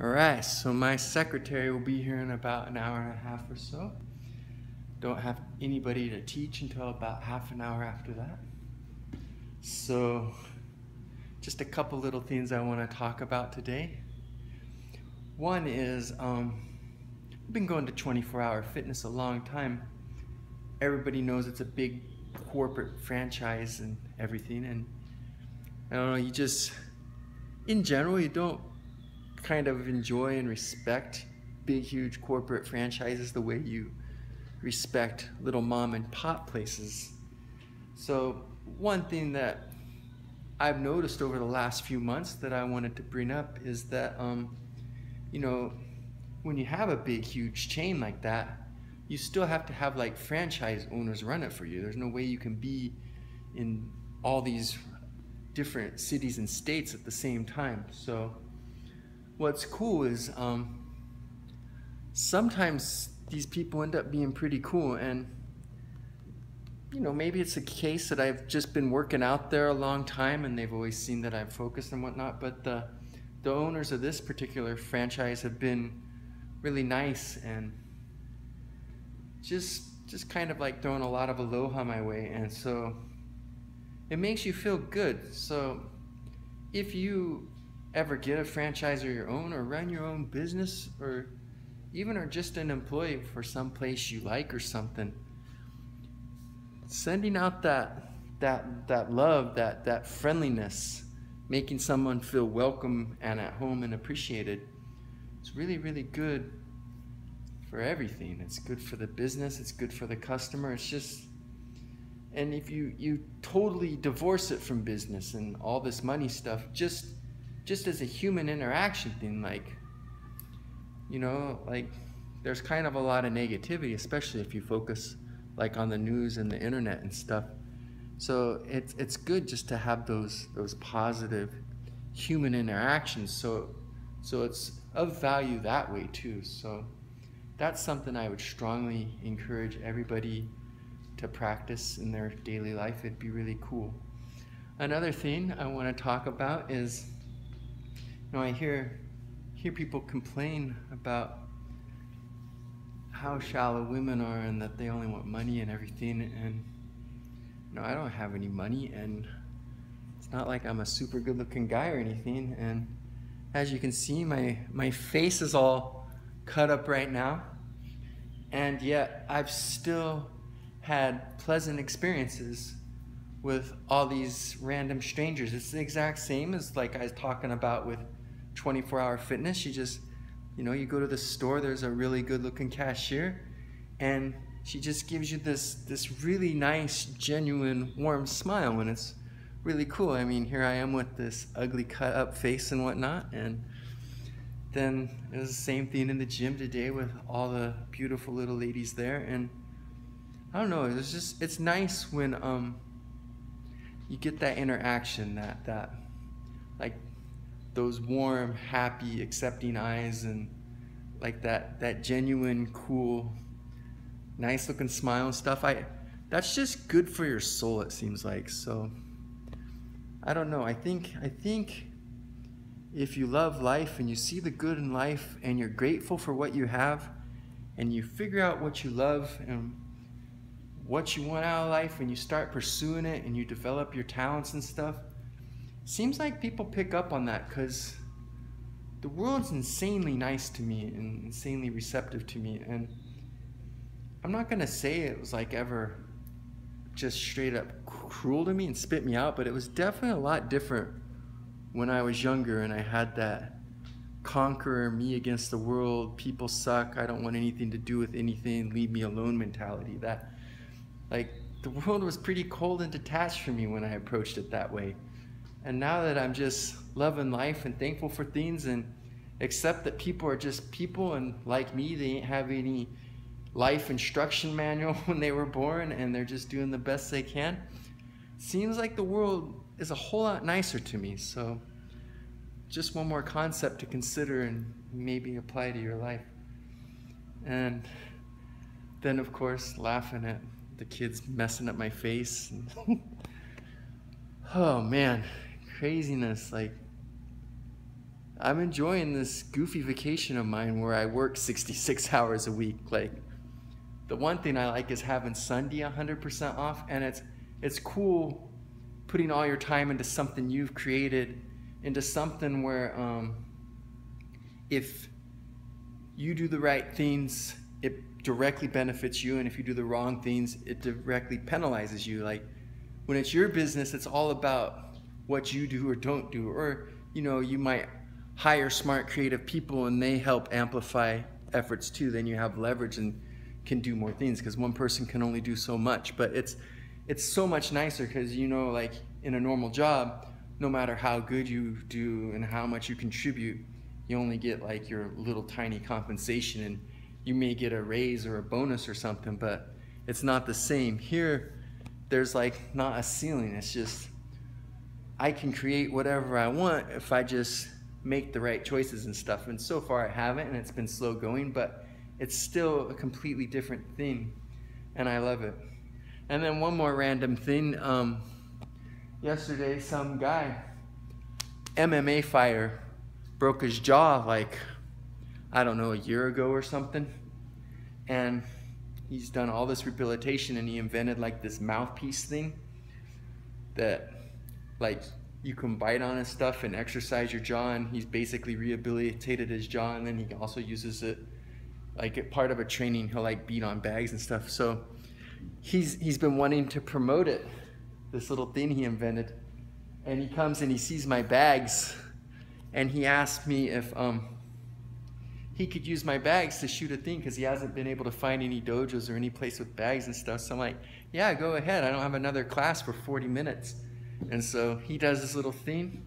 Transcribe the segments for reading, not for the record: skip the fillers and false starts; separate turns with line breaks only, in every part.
All right, so my secretary will be here in about an hour and a half or so. Don't have anybody to teach until about half an hour after that. So just a couple little things I want to talk about today. One is I've been going to 24-hour fitness a long time. Everybody knows it's a big corporate franchise and everything, and I don't know, you just, in general, you don't kind of enjoy and respect big, huge corporate franchises the way you respect little mom and pop places. So one thing that I've noticed over the last few months that I wanted to bring up is that, you know, when you have a big, huge chain like that, you still have to have like franchise owners run it for you. There's no way you can be in all these different cities and states at the same time. So what's cool is sometimes these people end up being pretty cool, and you know, maybe it's a case that I've just been working out there a long time and they've always seen that I'm focused and whatnot, but the owners of this particular franchise have been really nice and just kind of like throwing a lot of aloha my way, and so it makes you feel good. So if you ever get a franchise of your own or run your own business, or even are just an employee for some place you like or something, sending out that love, that friendliness, making someone feel welcome and at home and appreciated, it's really, really good for everything. It's good for the business, it's good for the customer. It's just, and if you totally divorce it from business and all this money stuff, just as a human interaction thing, like, you know, like there's kind of a lot of negativity, especially if you focus like on the news and the internet and stuff. So it's good just to have those positive human interactions. So it's of value that way too. So that's something I would strongly encourage everybody to practice in their daily life. It'd be really cool. Another thing I want to talk about is, you know, I hear people complain about how shallow women are and that they only want money and everything, and you know, I don't have any money, and it's not like I'm a super good looking guy or anything, and as you can see, my face is all cut up right now, and yet I've still had pleasant experiences with all these random strangers. It's the exact same as like I was talking about with 24-hour fitness. You just, you know, you go to the store, there's a really good looking cashier, and she just gives you this really nice, genuine, warm smile, and it's really cool. I mean, here I am with this ugly cut up face and whatnot, and then it was the same thing in the gym today with all the beautiful little ladies there, and I don't know, it's nice when you get that interaction, that like those warm, happy, accepting eyes, and like that genuine, cool, nice looking smile and stuff. That's just good for your soul, it seems like. So I don't know, I think if you love life and you see the good in life and you're grateful for what you have and you figure out what you love and what you want out of life and you start pursuing it and you develop your talents and stuff, seems like people pick up on that, because the world's insanely nice to me and insanely receptive to me, and I'm not gonna say it was like ever just straight up cruel to me and spit me out, but it was definitely a lot different when I was younger and I had that conqueror, me against the world, people suck, I don't want anything to do with anything, leave me alone mentality. That, like, the world was pretty cold and detached from me when I approached it that way. And now that I'm just loving life and thankful for things and accept that people are just people, and like me, they ain't have any life instruction manual when they were born and they're just doing the best they can, seems like the world is a whole lot nicer to me. So just one more concept to consider and maybe apply to your life. And then of course laughing at the kids messing up my face. Oh man, craziness. Like, I'm enjoying this goofy vacation of mine where I work 66 hours a week. Like, the one thing I like is having Sunday 100% off, and it's cool putting all your time into something you've created, into something where if you do the right things, it directly benefits you, and if you do the wrong things, it directly penalizes you. Like, when it's your business, it's all about what you do or don't do, or you might hire smart creative people and they help amplify efforts too. Then you have leverage and can do more things, because one person can only do so much. But it's so much nicer because like in a normal job, no matter how good you do and how much you contribute, you only get like your little tiny compensation, and you may get a raise or a bonus or something, but it's not the same. Here, there's like not a ceiling. It's just I can create whatever I want if I just make the right choices and stuff. And so far I haven't, and it's been slow going, but it's still a completely different thing, and I love it. And then one more random thing. Yesterday, some guy, MMA fighter, broke his jaw like, I don't know, a year ago or something. And he's done all this rehabilitation, and he invented like this mouthpiece thing that like you can bite on and stuff and exercise your jaw, and he's basically rehabilitated his jaw. And then he also uses it like part of a training. He'll like beat on bags and stuff. So he's been wanting to promote it, this little thing he invented. And he comes and he sees my bags, and he asked me if he could use my bags to shoot a thing, because he hasn't been able to find any dojos or any place with bags and stuff. So I'm like, yeah, go ahead. I don't have another class for 40 minutes. And so he does this little thing.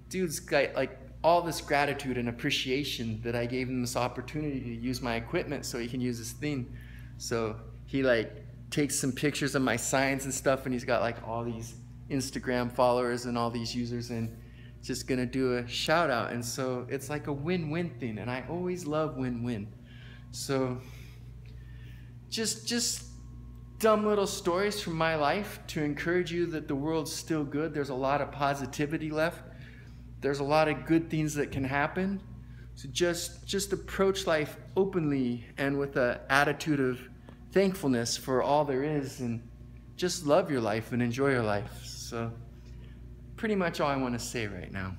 Dude's got like all this gratitude and appreciation that I gave him this opportunity to use my equipment so he can use this thing. So he like takes some pictures of my signs and stuff, and he's got like all these Instagram followers and all these users, and just gonna do a shout out. And so it's like a win-win thing, and I always love win-win. So just dumb little stories from my life to encourage you that the world's still good. There's a lot of positivity left. There's a lot of good things that can happen. So just approach life openly and with an attitude of thankfulness for all there is, and just love your life and enjoy your life. So pretty much all I want to say right now.